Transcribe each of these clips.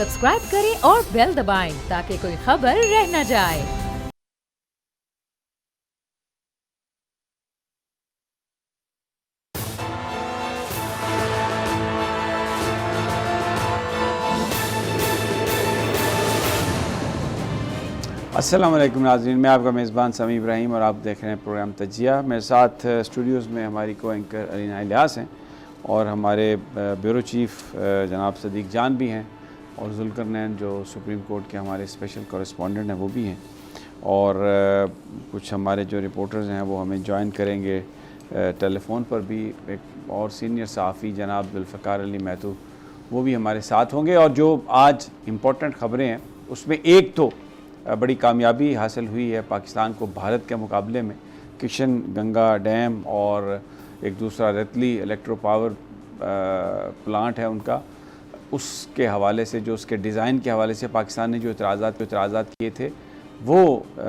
Subscribe करें और bell दबाएं ताकि कोई खबर रह न जाए। अस्सलाम वालेकुम नाज़रीन, मैं आपका मेज़बान समी इब्राहिम और आप देख रहे हैं प्रोग्राम तजिया। मेरे साथ स्टूडियोज़ में हमारी को एंकर अलीना इलियास हैं और हमारे ब्यूरो चीफ़ जनाब सदीक जान भी हैं और जुल्करनैन जो सुप्रीम कोर्ट के हमारे स्पेशल कॉरेस्पॉन्डेंट हैं वो भी हैं और कुछ हमारे जो रिपोर्टर्स हैं वो हमें ज्वाइन करेंगे टेलीफ़ोन पर भी। एक और सीनियर सहाफ़ी जनाब जुल्फ़िकार अली महतू वो भी हमारे साथ होंगे और जो आज इम्पोर्टेंट ख़बरें हैं उसमें एक तो बड़ी कामयाबी हासिल हुई है पाकिस्तान को भारत के मुकाबले में। किशन गंगा डैम और एक दूसरा रतली इलेक्ट्रो पावर प्लांट है उनका, उसके हवाले से जो उसके डिज़ाइन के हवाले से पाकिस्तान ने जो इतराज़ात किए थे वो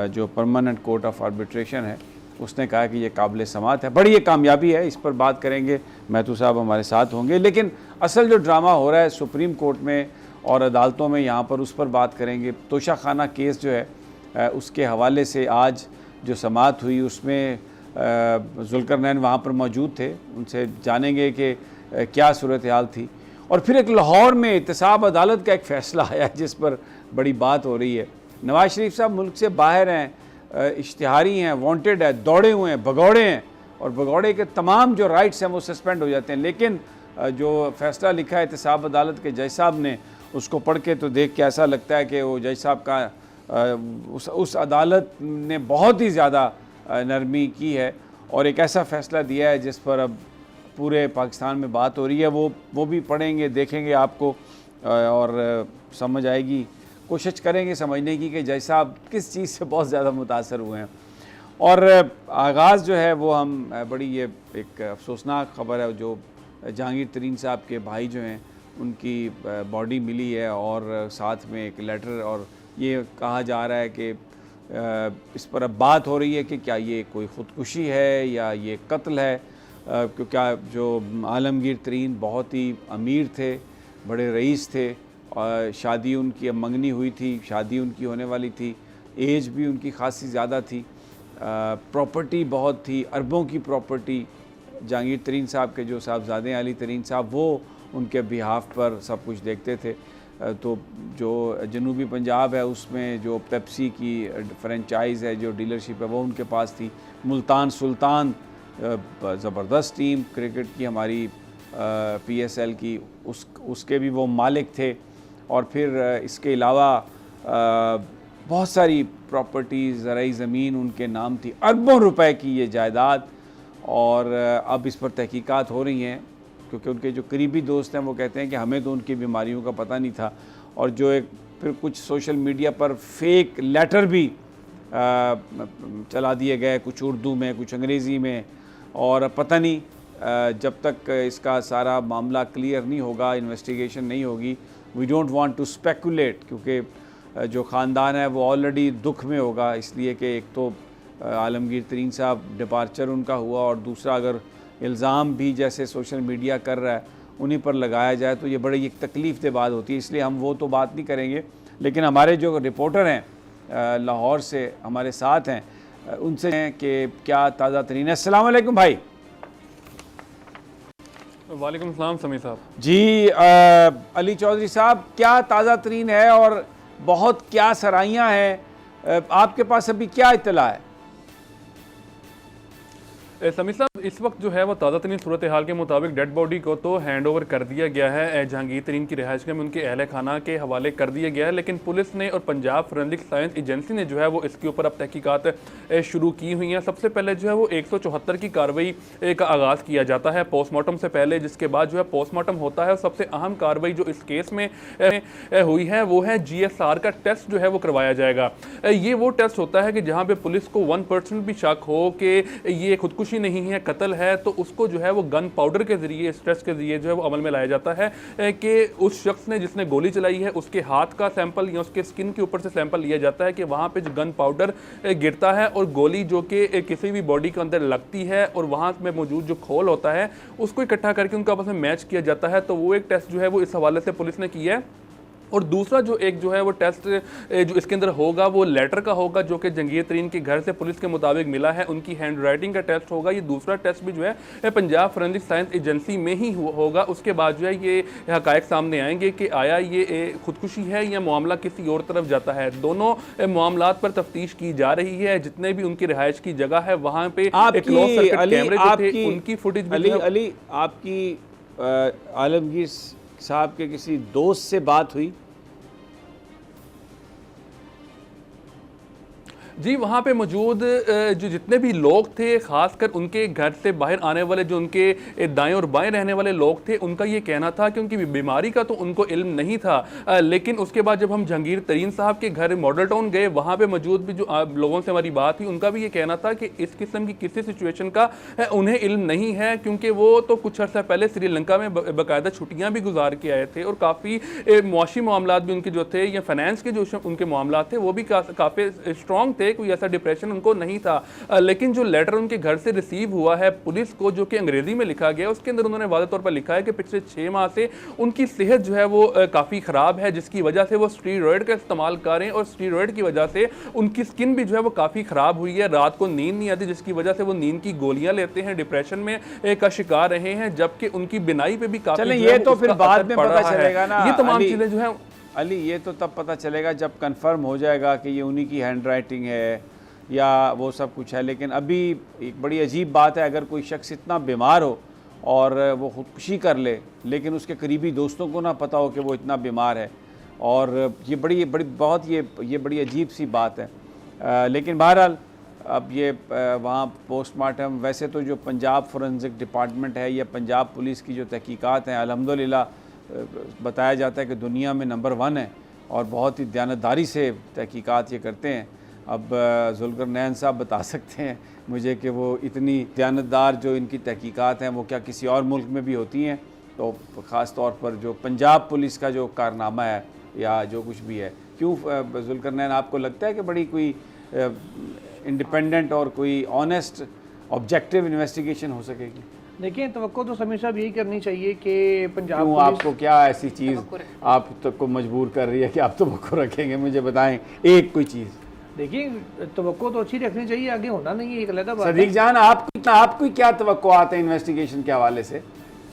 जो परमानेंट कोर्ट ऑफ आर्बिट्रेशन है उसने कहा कि ये काबिल समात है। बड़ी ये कामयाबी है, इस पर बात करेंगे। महतू साहब हमारे साथ होंगे, लेकिन असल जो ड्रामा हो रहा है सुप्रीम कोर्ट में और अदालतों में यहाँ पर उस पर बात करेंगे। तोशाखाना केस जो है उसके हवाले से आज जो समाअत हुई उसमें जुल्करनैन वहाँ पर मौजूद थे, उनसे जानेंगे कि क्या सूरत हाल थी। और फिर एक लाहौर में एहतसाब अदालत का एक फ़ैसला आया जिस पर बड़ी बात हो रही है। नवाज शरीफ साहब मुल्क से बाहर हैं, इश्तिहारी हैं, वांटेड है, दौड़े हुए हैं, भगौड़े हैं और भगौड़े के तमाम जो राइट्स हैं वो सस्पेंड हो जाते हैं। लेकिन जो फ़ैसला लिखा है एहतसाब अदालत के जज साहब ने, उसको पढ़ के तो देख के ऐसा लगता है कि वो जज साहब का उस अदालत ने बहुत ही ज़्यादा नरमी की है और एक ऐसा फ़ैसला दिया है जिस पर अब पूरे पाकिस्तान में बात हो रही है। वो भी पढ़ेंगे, देखेंगे आपको और समझ आएगी। कोशिश करेंगे समझने की कि जज साहब किस चीज़ से बहुत ज़्यादा मुतासर हुए हैं। और आगाज़ जो है वो हम बड़ी ये एक अफसोसनाक ख़बर है, जो जहांगीर तरीन साहब के भाई जो हैं उनकी बॉडी मिली है और साथ में एक लेटर, और ये कहा जा रहा है कि इस पर अब बात हो रही है कि क्या ये कोई ख़ुदकुशी है या ये कत्ल है, क्योंकि जो आलमगीर तरीन बहुत ही अमीर थे, बड़े रईस थे और शादी उनकी अब मंगनी हुई थी, शादी उनकी होने वाली थी, एज भी उनकी खासी ज़्यादा थी, प्रॉपर्टी बहुत थी, अरबों की प्रॉपर्टी। जहांगीर तरीन साहब के जो साहबजादे अली तरीन साहब वो उनके बिहाफ पर सब कुछ देखते थे। तो जो जनूबी पंजाब है उसमें जो पेप्सी की फ्रेंचाइज़ है, जो डीलरशिप है वो उनके पास थी। मुल्तान सुल्तान ज़बरदस्त टीम क्रिकेट की हमारी PSL की, उसके भी वो मालिक थे। और फिर इसके अलावा बहुत सारी प्रॉपर्टीज़, ज़राई ज़मीन उनके नाम थी, अरबों रुपए की ये जायदाद। और अब इस पर तहकीकात हो रही हैं क्योंकि उनके जो करीबी दोस्त हैं वो कहते हैं कि हमें तो उनकी बीमारियों का पता नहीं था। और जो एक फिर कुछ सोशल मीडिया पर फेक लेटर भी चला दिए गए, कुछ उर्दू में, कुछ अंग्रेज़ी में, और पता नहीं जब तक इसका सारा मामला क्लियर नहीं होगा, इन्वेस्टिगेशन नहीं होगी, we don't want to speculate, क्योंकि जो ख़ानदान है वो ऑलरेडी दुख में होगा, इसलिए कि एक तो आलमगीर तरीन साहब डिपार्चर उनका हुआ और दूसरा अगर इल्ज़ाम भी जैसे सोशल मीडिया कर रहा है उन्हीं पर लगाया जाए तो ये बड़ी एक तकलीफ़ दे बात होती है। इसलिए हम वो तो बात नहीं करेंगे, लेकिन हमारे जो रिपोर्टर हैं लाहौर से हमारे साथ हैं, उनसे हैं कि क्या ताज़ा तरीन है। अस्सलाम वालेकुम भाई। वालेकुम सलाम समी साहब जी। अली चौधरी साहब, क्या ताज़ा तरीन है और बहुत क्या सराहियाँ हैं, आपके पास अभी क्या इत्तला है? समी साहब, इस वक्त जो है वो ताज़ा तरीन सूरत हाल के मुताबिक डेड बॉडी को तो हैंड ओवर कर दिया गया है जहांगीर तरीन की रिहाइश में उनके अहल खाना के हवाले कर दिया गया है, लेकिन पुलिस ने और पंजाब फोरेंसिक साइंस एजेंसी ने जो है वो इसके ऊपर अब तहकीकात शुरू की हुई हैं। सबसे पहले जो है वो 174 की कार्रवाई का आगाज़ किया जाता है पोस्टमार्टम से पहले, जिसके बाद जो है पोस्टमार्टम होता है। और सबसे अहम कार्रवाई जो इस केस में हुई है वो है GSR का टेस्ट जो है वो करवाया जाएगा। ये वो टेस्ट होता है कि जहाँ पे पुलिस को 1% भी शक हो कि ये खुदकुशी नहीं है, कत्ल है, तो उसको जो है वो गन पाउडर के जरिए, इस टेस्ट के जरिए जो है वो अमल में लाया जाता है कि उस शख्स ने जिसने गोली चलाई है उसके हाथ का सैंपल या उसके स्किन के ऊपर से सैंपल लिया जाता है कि वहाँ पे जो गन पाउडर गिरता है और गोली जो कि किसी भी बॉडी के अंदर लगती है और वहाँ में मौजूद जो खोल होता है उसको इकट्ठा करके उनका आपस में मैच किया जाता है। तो वो एक टेस्ट जो है वो इस हवाले से पुलिस ने किया है। और दूसरा जो एक जो है वो टेस्ट जो इसके अंदर होगा वो लेटर का होगा जो कि जंगीर तरीन के घर से पुलिस के मुताबिक मिला है, उनकी हैंड राइटिंग का टेस्ट होगा। ये दूसरा टेस्ट भी जो है पंजाब फोरेंसिक साइंस एजेंसी में ही होगा। उसके बाद जो है ये हकायक सामने आएंगे कि आया ये खुदकुशी है या मामला किसी और तरफ जाता है। दोनों मामलात पर तफ्तीश की जा रही है। जितने भी उनकी रिहाइश की जगह है वहाँ पे एक क्लोज सर्किट कैमरे जो थे उनकी फुटेज भी अली आपकी आलमगीर साहब के किसी दोस्त से बात हुई? जी, वहाँ पे मौजूद जो जितने भी लोग थे, ख़ासकर उनके घर से बाहर आने वाले जो उनके दाएं और बाएं रहने वाले लोग थे, उनका ये कहना था कि उनकी बीमारी का तो उनको इल्म नहीं था। लेकिन उसके बाद जब हम जहांगीर तरीन साहब के घर मॉडल टाउन गए, वहाँ पे मौजूद भी जो लोगों से हमारी बात हुई, उनका भी ये कहना था कि इस किस्म की किसी सिचुएशन का उन्हें इल्म नहीं है, क्योंकि वो तो कुछ अर्सा पहले श्रीलंका में बाकायदा छुट्टियाँ भी गुजार के आए थे और काफ़ी मुआशी मामला भी उनके जो थे या फाइनेंस के जो उनके मामला थे वो भी काफ़ी स्ट्रॉन्ग थे, कोई ऐसा डिप्रेशन उनको नहीं था। लेकिन जो लेटर उनके घर से रिसीव हुआ है पुलिस को, जो कि अंग्रेजी में लिखा गया, उसके अंदर उन्होंने वाज़ेह तौर पर लिखा है कि पिछले 6 माह से उनकी सेहत जो है वो काफ़ी ख़राब है, जिसकी वजह से वो स्टीरॉयड का इस्तेमाल करें और स्टीरॉयड की वजह से उनकी स्किन भी जो है वो काफ़ी ख़राब हुई है। रात को नींद नहीं आती, जिसकी वजह से वो नींद की गोलियां लेते हैं, डिप्रेशन में का शिकार रहे हैं, जबकि उनकी बिनाई पे भी काफ़ी ये तो फिर बाद में पता चलेगा ना। ये तमाम चीज़ें जो है अली, ये तो तब पता चलेगा जब कंफर्म हो जाएगा कि ये उन्हीं की हैंड राइटिंग है या वो सब कुछ है। लेकिन अभी एक बड़ी अजीब बात है, अगर कोई शख्स इतना बीमार हो और वो खुदकुशी कर ले, लेकिन उसके करीबी दोस्तों को ना पता हो कि वो इतना बीमार है, और ये बड़ी बड़ी अजीब सी बात है। लेकिन बहरहाल अब ये वहाँ पोस्टमार्टम, वैसे तो जो पंजाब फोरेंसिक डिपार्टमेंट है या पंजाब पुलिस की जो तहकीकात हैं, अल्हम्दुलिल्लाह बताया जाता है कि दुनिया में नंबर 1 है और बहुत ही दयानतदारी से तहकीकात ये करते हैं। अब जुल्करनैन साहब बता सकते हैं मुझे कि वो इतनी दयानतदार जो इनकी तहकीकात हैं वो क्या किसी और मुल्क में भी होती हैं? तो ख़ास तौर पर जो पंजाब पुलिस का जो कारनामा है या जो कुछ भी है, क्यों जुल्करनैन आपको लगता है कि बड़ी कोई इंडिपेंडेंट और कोई ऑनेस्ट ऑब्जेक्टिव इन्वेस्टिगेशन हो सकेगी? देखिए, तवक्को तो समीर साहब यही करनी चाहिए कि पंजाब पुलिस, आपको क्या ऐसी चीज़ आप तक को मजबूर कर रही है कि आप तवक्को रखेंगे? मुझे बताएं एक कोई चीज़। देखिए, तवक्को तो अच्छी रखनी चाहिए, आगे होना नहीं है, एक अलग बात है। सदीक जान, आपको क्या तवक्को आता है इन्वेस्टिगेशन के हवाले से?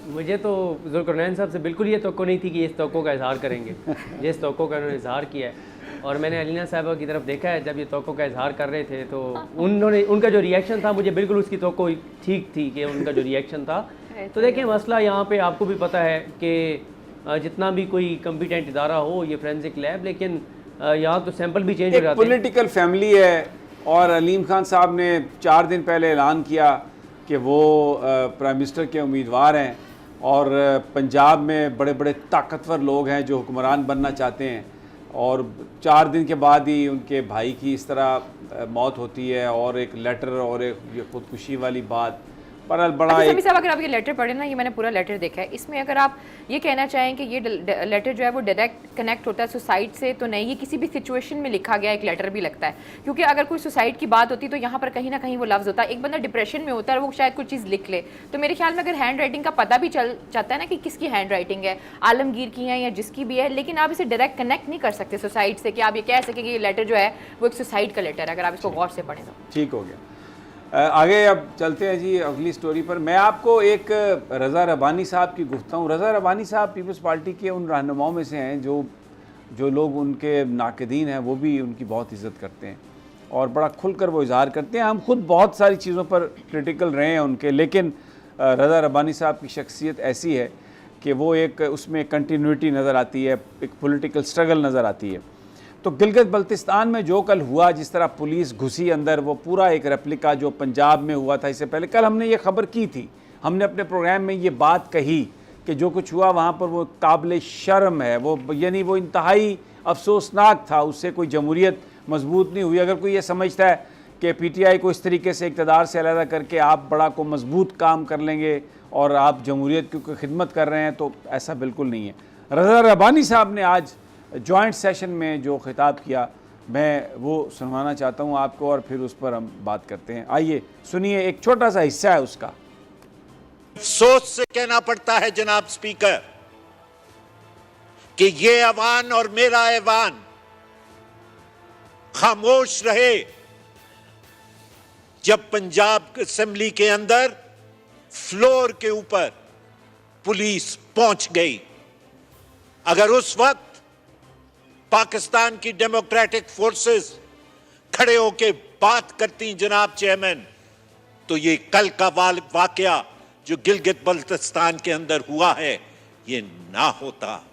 मुझे तो जुल्करनैन साहब से बिल्कुल ये तवक्को नहीं थी कि इस तवक्को का इजहार करेंगे जिस तवक्को का उन्होंने इजहार किया है। और मैंने अलीना साहबा की तरफ देखा है, जब ये तवक्को का इजहार कर रहे थे तो उनका जो रिएक्शन था, मुझे बिल्कुल उसकी तवक्को ठीक थी कि उनका जो रिएक्शन था। तो देखें, मसला यहाँ पे आपको भी पता है कि जितना भी कोई कम्पिटेंट इदारा हो, ये फोरेंसिक लैब, लेकिन यहाँ तो सैंपल भी चेंज हो जाते हैं। पॉलिटिकल फैमिली है और अलीम खान साहब ने 4 दिन पहले ऐलान किया कि वो प्राइम मिनिस्टर के उम्मीदवार हैं और पंजाब में बड़े बड़े ताकतवर लोग हैं जो हुक्मरान बनना चाहते हैं, और 4 दिन के बाद ही उनके भाई की इस तरह मौत होती है और एक लेटर और एक ये खुदकुशी वाली बात पर बड़ा समीर साहब, अगर आप ये लेटर पढ़े ना, ये मैंने पूरा लेटर देखा है, इसमें अगर आप ये कहना चाहें कि ये लेटर जो है वो डायरेक्ट कनेक्ट होता है सुसाइड से, तो नहीं, ये किसी भी सिचुएशन में लिखा गया एक लेटर भी लगता है। क्योंकि अगर कोई सुसाइड की बात होती तो यहाँ पर कहीं ना कहीं वो लफ्ज़ होता है। एक बंदा डिप्रेशन में होता है और वो शायद कोई चीज़ लिख ले, तो मेरे ख्याल में अगर हैंड राइटिंग का पता भी चल जाता है ना कि किसकी हैंड राइटिंग है, आलमगीर की है या जिसकी भी है, लेकिन आप इसे डायरेक्ट कनेक्ट नहीं कर सकते सुसाइड से कि आप ये कह सकें कि ये लेटर जो है वो एक सुसाइड का लेटर है, अगर आप इसको गौर से पढ़ें तो। ठीक हो गया। आगे अब चलते हैं जी अगली स्टोरी पर। मैं आपको एक रज़ा रब्बानी साहब की गुफ्ताहूँ। रज़ा रब्बानी साहब पीपल्स पार्टी के उन रहनुमाओं में से हैं जो लोग उनके नाक़दीन हैं वो भी उनकी बहुत इज़्ज़त करते हैं और बड़ा खुलकर वो इज़हार करते हैं। हम खुद बहुत सारी चीज़ों पर क्रिटिकल रहे हैं उनके, लेकिन रज़ा रब्बानी साहब की शख्सियत ऐसी है कि वो एक उसमें कंटिन्यूटी नज़र आती है, एक पॉलिटिकल स्ट्रगल नज़र आती है। तो गिलगित बल्तिस्तान में जो कल हुआ, जिस तरह पुलिस घुसी अंदर, वो पूरा एक रेप्लिका जो पंजाब में हुआ था इससे पहले, कल हमने ये खबर की थी, हमने अपने प्रोग्राम में ये बात कही कि जो कुछ हुआ वहाँ पर वो काबिल शर्म है, वो यानी वो इंतहाई अफसोसनाक था, उससे कोई जमहूरियत मजबूत नहीं हुई। अगर कोई ये समझता है कि PTI को इस तरीके से इक़्तिदार से अलहदा करके आप बड़ा को मजबूत काम कर लेंगे और आप जमहूरियत की खिदमत कर रहे हैं, तो ऐसा बिल्कुल नहीं है। रज़ा रब्बानी साहब ने आज जॉइंट सेशन में जो खिताब किया, मैं वो सुनवाना चाहता हूँ आपको और फिर उस पर हम बात करते हैं। आइए सुनिए, एक छोटा सा हिस्सा है उसका। अफसोस से कहना पड़ता है जनाब स्पीकर, कि ये ऐवान और मेरा ऐवान खामोश रहे जब पंजाब असेंबली के अंदर फ्लोर के ऊपर पुलिस पहुंच गई। अगर उस वक्त पाकिस्तान की डेमोक्रेटिक फोर्सेस खड़े होकर बात करती जनाब चेयरमैन, तो ये कल का वाकया जो गिलगित बल्तिस्तान के अंदर हुआ है ये ना होता।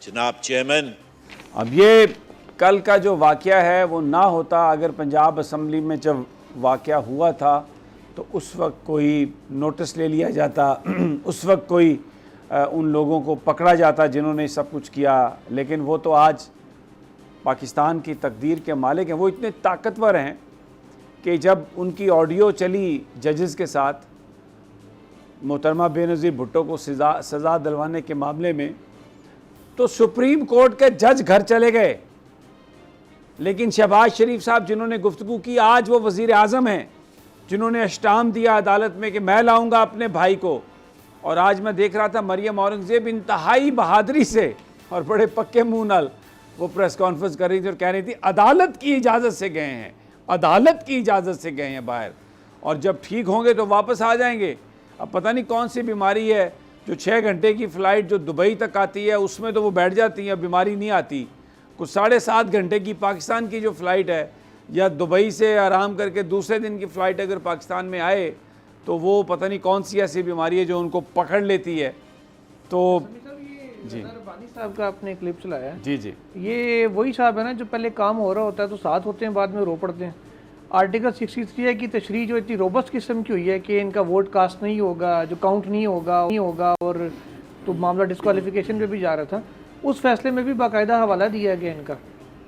जनाब चेयरमैन, अब ये कल का जो वाकया है वो ना होता अगर पंजाब असम्बली में जब वाकया हुआ था तो उस वक्त कोई नोटिस ले लिया जाता, उस वक्त कोई उन लोगों को पकड़ा जाता जिन्होंने सब कुछ किया। लेकिन वो तो आज पाकिस्तान की तकदीर के मालिक हैं। वो इतने ताकतवर हैं कि जब उनकी ऑडियो चली जजेस के साथ मोहतरमा बेनज़ीर भुट्टो को सज़ा दिलवाने के मामले में, तो सुप्रीम कोर्ट के जज घर चले गए। लेकिन शहबाज शरीफ साहब जिन्होंने गुफ्तगू की, आज वो वज़ीर आज़म हैं जिन्होंने अष्टाम दिया अदालत में कि मैं लाऊंगा अपने भाई को। और आज मैं देख रहा था मरियम औरंगज़ेब इंतहाई बहादुरी से और बड़े पक्के मुंह नाल वो प्रेस कॉन्फ्रेंस कर रही थी और कह रही थी अदालत की इजाज़त से गए हैं, अदालत की इजाज़त से गए हैं बाहर, और जब ठीक होंगे तो वापस आ जाएंगे। अब पता नहीं कौन सी बीमारी है जो 6 घंटे की फ़्लाइट जो दुबई तक आती है उसमें तो वो बैठ जाती है, बीमारी नहीं आती। कुछ 7.5 घंटे की पाकिस्तान की जो फ़्लाइट है या दुबई से आराम करके दूसरे दिन की फ़्लाइट अगर पाकिस्तान में आए तो वो पता नहीं कौन सी ऐसी बीमारी है जो उनको पकड़ लेती है। तो जी रब्बानी साहब का आपने क्लिप चलाया है, जी जी, ये वही साहब है ना जो पहले काम हो रहा होता है तो साथ होते हैं, बाद में रो पड़ते हैं। आर्टिकल 63 की तशरीह जो इतनी रोबस्ट किस्म की हुई है कि इनका वोट कास्ट नहीं होगा, जो काउंट नहीं होगा और तो मामला डिस्क्वालिफिकेशन पे भी जा रहा था। उस फैसले में भी बाकायदा हवाला दिया गया इनका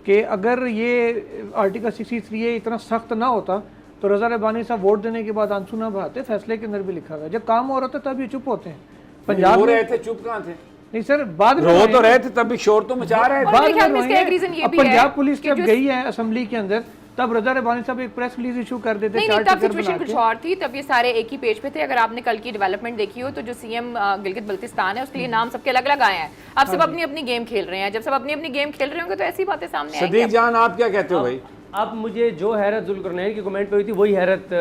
कि अगर ये आर्टिकल 63 इतना सख्त ना होता तो रज़ा रब्बानी साहब वोट देने के बाद आंसू ना बहाते। फैसले के अंदर भी लिखा हुआ, जब काम हो रहा था तब ये चुप होते हैं। पंजाब रो में रहे थे, चुप कहाँ थे? नहीं सर, बाद में रो तो रहे थे, तभी शोर तो मचा रहे थे। और मेरे ख्याल में इसका एक रीजन ये भी है पंजाब पुलिस कि जब जो- गई है असेंबली के अंदर तब रज़ा रब्बानी साहब एक प्रेस रिलीज इशू कर देते, नहीं चार नहीं, तब टिकर सिचुएशन बना कुछ के। और थी, तब ये सारे एक ही पेज पे थे। अगर आपने कल की डेवलपमेंट देखी हो तो जो सीएम गिलगित बल्तिस्तान है उसके लिए नाम सबके अलग अलग आए हैं। अब सब अपनी अपनी गेम खेल रहे हैं। जब सब अपनी अपनी गेम खेल रहे होंगे तो ऐसी बातें सामने आएंगी। सदीक जान, आप क्या कहते हो भाई? अब मुझे जो हैरत जुल्करनैन की कमेंट पे हुई थी वही हैरत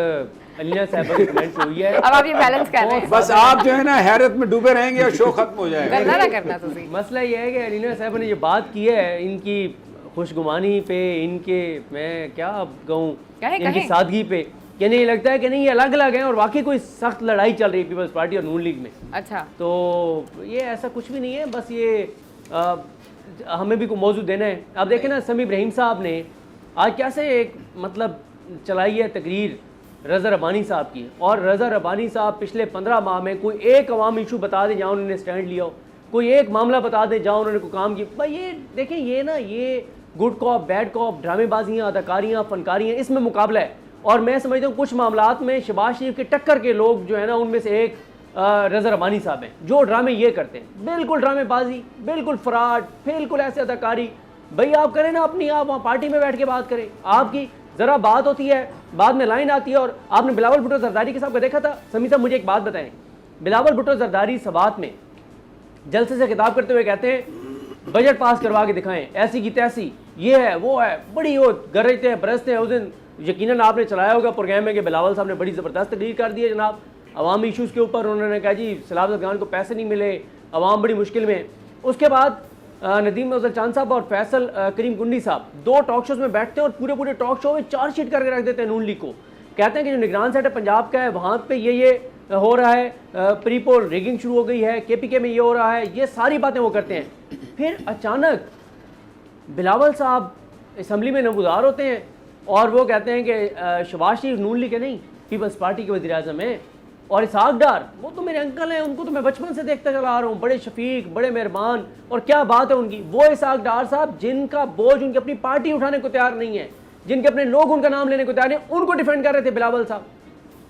अलीना साहबा की कमेंट पे हुई है। अब आप ये बैलेंस कर रहे हैं। बस आप जो है ना हैरत में डूबे रहेंगे और शो खत्म हो जाएगा। करना ना करना तो सही। मसला ये है कि अलीना साहबा ने ये बात की है इनकी खुशगुमानी पे, इनके मैं क्या अब कहूँ, इनकी सादगी पे, कि नहीं लगता है कि नहीं ये अलग अलग हैं और वाकई कोई सख्त लड़ाई चल रही है पीपल्स पार्टी और नून लीग में। अच्छा, तो ये ऐसा कुछ भी नहीं है, बस ये हमें भी कोई मौजू देना है। आप देखें ना, समी इब्राहिम साहब ने आज कैसे एक मतलब चलाई है तकरीर रज़ा रब्बानी साहब की, और रज़ा रब्बानी साहब पिछले 15 माह में कोई एक अवाम इशू बता दें जहाँ उन्होंने स्टैंड लिया हो, कोई एक मामला बता दें जहाँ उन्होंने कोई काम किया। भाई ये देखें, ये ना ये गुड कॉप बैड कॉप, ड्रामेबाजियाँ, अदाकारियाँ, फनकारियाँ, इसमें मुकाबला है। और मैं समझता हूँ कुछ मामलात में शहबाज शरीफ के टक्कर के लोग जो है ना उनमें से एक रज़ा रब्बानी साहब हैं जो ड्रामे ये करते हैं, बिल्कुल ड्रामेबाजी, बिल्कुल फ्रॉड, बिल्कुल ऐसे अदाकारी। भाई आप करें ना अपनी, आप वहाँ पार्टी में बैठ के बात करें। आपकी ज़रा बात होती है, बाद में लाइन आती है। और आपने बिलावल भुट्टो जरदारी के साहब का देखा था? समी साहब मुझे एक बात बताएं, बिलावल भुट्टो जरदारी सवात में जलसे से खिताब करते हुए कहते हैं बजट पास करवा के दिखाएं, ऐसी की तैसी, ये है वो है, बड़ी वो गरजते हैं बरसते हैं। उस दिन यकीनन आपने चलाया होगा प्रोग्राम में कि बिलावल साहब ने बड़ी ज़बरदस्त तकरीर कर दी है जनाब अवामी इशूज़ के ऊपर। उन्होंने कहा जी सैलाब अफगान को पैसे नहीं मिले, अवाम बड़ी मुश्किल में। उसके बाद नदीम अफजल चांद साहब और फैसल करीम कुंडी साहब 2 टॉक शोज़ में बैठते हैं और पूरे टॉक शो में चार्जशीट करके रख देते हैं नून लीग को। कहते हैं कि जो निगरान सेट है पंजाब का है वहाँ पे ये हो रहा है, प्री पोल रिगिंग शुरू हो गई है, KPK में ये हो रहा है, ये सारी बातें वो करते हैं। फिर अचानक बिलावल साहब असम्बली में नमूदार होते हैं और वो कहते हैं कि शहबाज शरीफ नून लीग के नहीं पीपल्स पार्टी के वज़ीर-ए-आज़म हैं, और इसहाक डार वो तो मेरे अंकल हैं, उनको तो मैं बचपन से देखता चला आ रहा हूँ, बड़े शफीक, बड़े मेहरबान, और क्या बात है उनकी। वो इसहाक डार साहब जिनका बोझ उनकी अपनी पार्टी उठाने को तैयार नहीं है, जिनके अपने लोग उनका नाम लेने को तैयार नहीं, उनको डिफेंड कर रहे थे बिलावल साहब।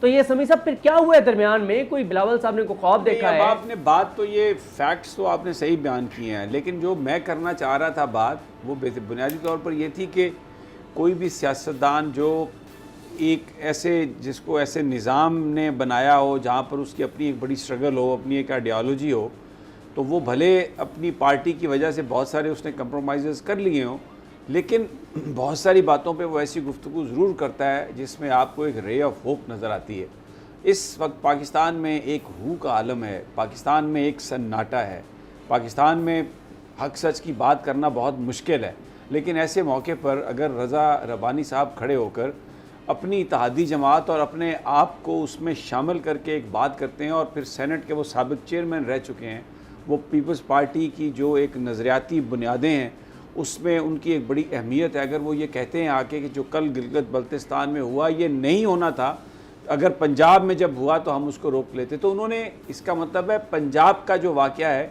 तो ये समी साहब फिर क्या हुआ है दरमियान में? कोई बिलावल साहब ने कोई ख्वाब देखा है? आपने बात तो ये फैक्ट्स तो आपने सही बयान किए हैं, लेकिन जो मैं करना चाह रहा था बात वो बुनियादी तौर पर ये थी कि कोई भी सियासतदान जो एक ऐसे जिसको ऐसे निज़ाम ने बनाया हो जहाँ पर उसकी अपनी एक बड़ी स्ट्रगल हो, अपनी एक आइडियालॉजी हो, तो वो भले अपनी पार्टी की वजह से बहुत सारे उसने कंप्रोमाइज़ कर लिए हों, लेकिन बहुत सारी बातों पे वो ऐसी गुफ्तगू ज़रूर करता है जिसमें आपको एक रे ऑफ होप नज़र आती है। इस वक्त पाकिस्तान में एक हू का आलम है, पाकिस्तान में एक सन्नाटा है, पाकिस्तान में हक सच की बात करना बहुत मुश्किल है। लेकिन ऐसे मौके पर अगर रज़ा रब्बानी साहब खड़े होकर अपनी इत्तेहादी जमात और अपने आप को उसमें शामिल करके एक बात करते हैं, और फिर सेनेट के वो साबिक चेयरमैन रह चुके हैं, वो पीपल्स पार्टी की जो एक नज़रियाती बुनियादें हैं उसमें उनकी एक बड़ी अहमियत है। अगर वो ये कहते हैं आके कि जो कल गिलगित बल्तिस्तान में हुआ ये नहीं होना था, अगर पंजाब में जब हुआ तो हम उसको रोक लेते, तो उन्होंने, इसका मतलब है पंजाब का जो वाक़या है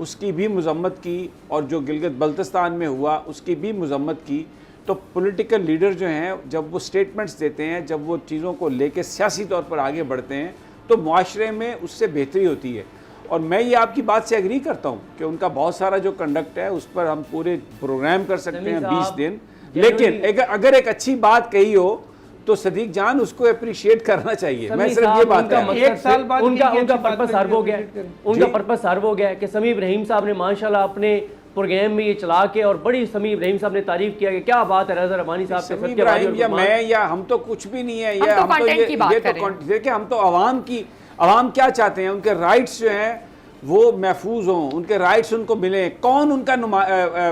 उसकी भी मज़म्मत की और जो गिलगित बल्तिस्तान में हुआ उसकी भी मज़म्मत की। तो पॉलिटिकल लीडर जो हैं जब वो स्टेटमेंट्स देते हैं, जब वो चीज़ों को लेके सियासी तौर पर आगे बढ़ते हैं तो मुआशरे में उससे बेहतरी होती है। और मैं ये आपकी बात से एग्री करता हूँ कि उनका बहुत सारा जो कंडक्ट है उस पर हम पूरे प्रोग्राम कर सकते हैं 20 दिन, लेकिन अगर एक अच्छी बात कही हो तो सदीक जान उसको अप्रिशिएट करना चाहिए। मैं सिर्फ ये बात कर, एक साल बाद उनका पर्पस सर्व हो गया, उनका पर्पस सर्व हो गया कि समी इब्राहिम साहब ने माशाल्लाह अपने प्रोग्राम में ये चला के, और बड़ी समी इब्राहिम साहब ने तारीफ किया कि क्या बात है रज़ा रब्बानी साहब से, इब्राहिम या मैं या हम तो कुछ भी नहीं है, हम तो कंटेंट की बात कर रहे हैं। देखिए हम तो अवाम क्या चाहते हैं, उनके राइट्स जो हैं वो महफूज हों, उनके राइट्स उनको मिले। कौन उनका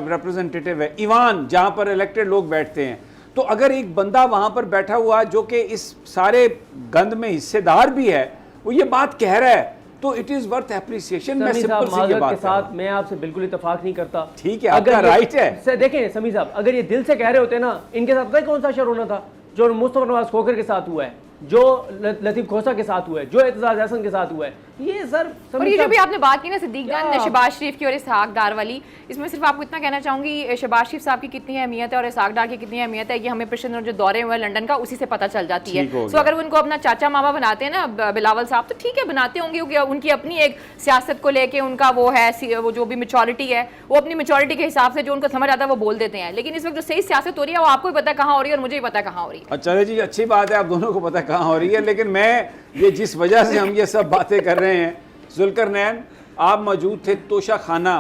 रिप्रेजेंटेटिव है? ईवान, जहाँ पर इलेक्टेड लोग बैठते हैं। तो अगर एक बंदा वहाँ पर बैठा हुआ जो कि इस सारे गंद में हिस्सेदार भी है, वो ये बात कह रहा है तो इट इज़ वर्थ एप्रिसिएशन। मैं सिंपल सी ये बात के साथ मैं आपसे बिल्कुल इत्तेफाक नहीं करता। ठीक है, आपका राइट है। देखें समी साहब, अगर ये दिल से कह रहे होते ना, इनके साथ पता है कौन सा शर होना था? जो मुस्तफा नवाज खोखर के साथ हुआ है, जो लतीफ़ खोसा के साथ हुआ है, जो एतजाज़ हसन के साथ हुआ है, ये सर। और ये जो भी आपने बात की ना सिद्दीक जान, शहबाज शरीफ की और इसहाक डार वाली, इसमें सिर्फ आपको इतना कहना चाहूँगी शहबाज शरीफ साहब की कितनी अहमियत है और इसहाक डार की कितनी अहमियत है, ये हमें पिछले जो दौरे हुए लंदन का उसी से पता चल जाती है। सो अगर वो उनको अपना चाचा मामा बनाते हैं ना बिलावल साहब, तो ठीक है बनाते होंगे, उनकी अपनी एक सियासत को लेके उनका वो है, वो जो भी मेचोरिटी है, वो अपनी मेचोरिटी के हिसाब से जो उनको समझ आता है वो बोल देते हैं। लेकिन इस वक्त जो सही सियासत हो रही है वो आपको भी पता कहाँ हो रही है और मुझे भी पता कहाँ हो रही है। अच्छा जी, अच्छी बात है, आप दोनों को पता कहाँ हो रही है। लेकिन मैं ये जिस वजह से हम ये सब बातें कर रहे हैं, जुल्करनैन आप मौजूद थे तोशा खाना,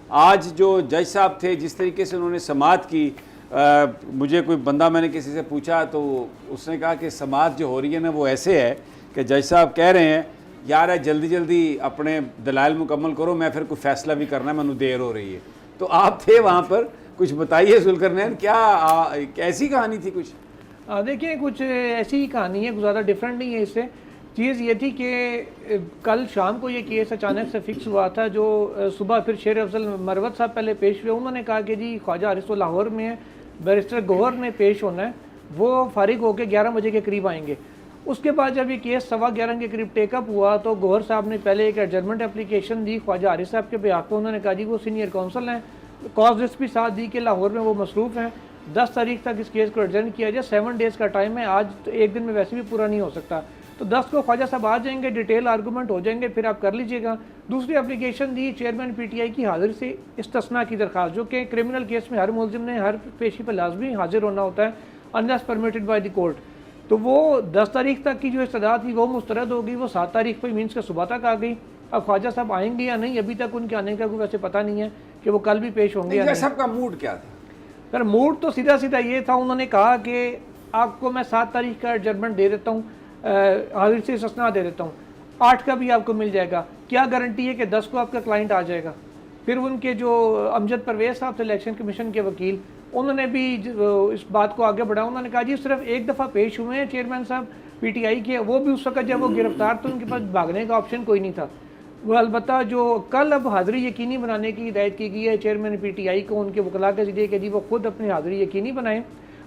आज जो जज साहब थे जिस तरीके से उन्होंने समाअत की, मुझे कोई बंदा, मैंने किसी से पूछा तो उसने कहा कि समाअत जो हो रही है ना वो ऐसे है कि जज साहब कह रहे हैं यार जल्दी जल्दी अपने दलाइल मुकम्मल करो, मैं फिर कोई फ़ैसला भी करना है, मैंने देर हो रही है। तो आप थे वहाँ पर, कुछ बताइए जुल्करनैन, क्या कैसी कहानी थी? कुछ देखिए, कुछ ऐसी ही कहानी है, कुछ ज़्यादा डिफरेंट नहीं है इससे। चीज़ ये थी कि कल शाम को ये केस अचानक से फिक्स हुआ था, जो सुबह फिर शेर अफजल मरवत साहब पहले पेश हुए। उन्होंने कहा कि जी ख्वाजा हारिस तो लाहौर में है, बैरिस्टर गौहर ने पेश होना है, वो फारिग होकर 11 बजे के करीब आएंगे। उसके बाद जब ये केस 11:15 के करीब टेकअप हुआ तो गौहर साहब ने पहले एक एडजर्नमेंट एप्लीकेशन दी ख्वाजा हारिस साहब के बेहक पर। उन्होंने कहा जी वो सीनियर काउंसिल हैं, कॉज लिस्ट भी साथ दी कि लाहौर में वो मसरूफ़ हैं, 10 तारीख तक इस केस को एडजर्न किया जाए, 7 डेज़ का टाइम है, आज तो एक दिन में वैसे भी पूरा नहीं हो सकता। तो 10 को ख्वाजा साहब आ जाएंगे, डिटेल आर्गूमेंट हो जाएंगे, फिर आप कर लीजिएगा। दूसरी एप्लीकेशन दी चेयरमैन पीटीआई की हाजिरी से इस्तिस्ना की दरख्वास्त, जो कि क्रिमिनल केस में हर मुलजिम ने हर पेशी पर लाजमी हाजिर होना होता है unless permitted by the court. तो वो 10 तारीख तक की जो इस्तदा थी वो मुस्तरद हो गई, वो 7 तारीख पर मीन्स के सुबह तक आ गई। अब ख्वाजा साहब आएंगे या नहीं, अभी तक उनके आने का कोई वैसे पता नहीं है कि वो कल भी पेश होंगे या नहीं। सबका मूड क्या था? सर मूड तो सीधा सीधा ये था, उन्होंने कहा कि आपको मैं 7 तारीख का एडजर्नमेंट दे देता हूँ, हाजिर से इस्तिस्ना दे देता हूँ, 8 का भी आपको मिल जाएगा, क्या गारंटी है कि 10 को आपका क्लाइंट आ जाएगा। फिर उनके जो अमजद परवेज़ साहब थे इलेक्शन कमीशन के वकील, उन्होंने भी इस बात को आगे बढ़ाया। उन्होंने कहा जी सिर्फ एक दफ़ा पेश हुए हैं चेयरमैन साहब पीटीआई के, वो भी उस वक्त जब वो गिरफ्तार तो उनके पास भागने का ऑप्शन कोई नहीं था। वो अलबत्ता जो कल अब हाज़िरी यकीनी बनाने की हिदायत की गई है चेयरमैन पीटीआई को, उनके वकला के ज़रिए कि जी वो खुद अपनी हाज़िरी यकीनी बनाएं।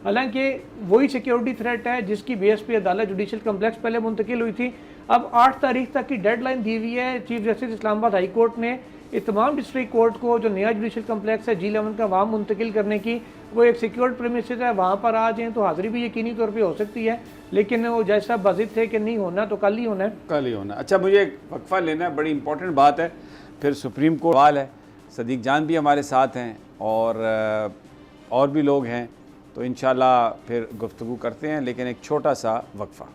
हालांकि वही सिक्योरिटी थ्रेट है जिसकी बेस पे अदालत जुडिशल कम्प्लेक्स पहले मुंतकिल हुई थी। अब 8 तारीख तक की डेडलाइन दी हुई है। Chief justice Islamabad high court ने तमाम डिस्ट्रिक्ट कोर्ट को जो नया जुडिशल कम्प्लेक्स है G11 का वहाँ मुंतकिल करने की, वो एक सिक्योर्ड प्रेमिसेस है, वहाँ पर आ जाएँ तो हाज़िरी भी यकीनी तौर पर हो सकती है। लेकिन वो जैसा बाजिद थे कि नहीं होना तो कल ही होना है, कल ही होना। अच्छा, मुझे एक वक्फा लेना है, बड़ी इंपॉर्टेंट बात है, फिर सुप्रीम कोर्ट सवाल है। सदीक जान भी हमारे साथ हैं और भी लोग हैं, तो इंशाल्लाह फिर गुफ्तगू करते हैं, लेकिन एक छोटा सा वक्फा।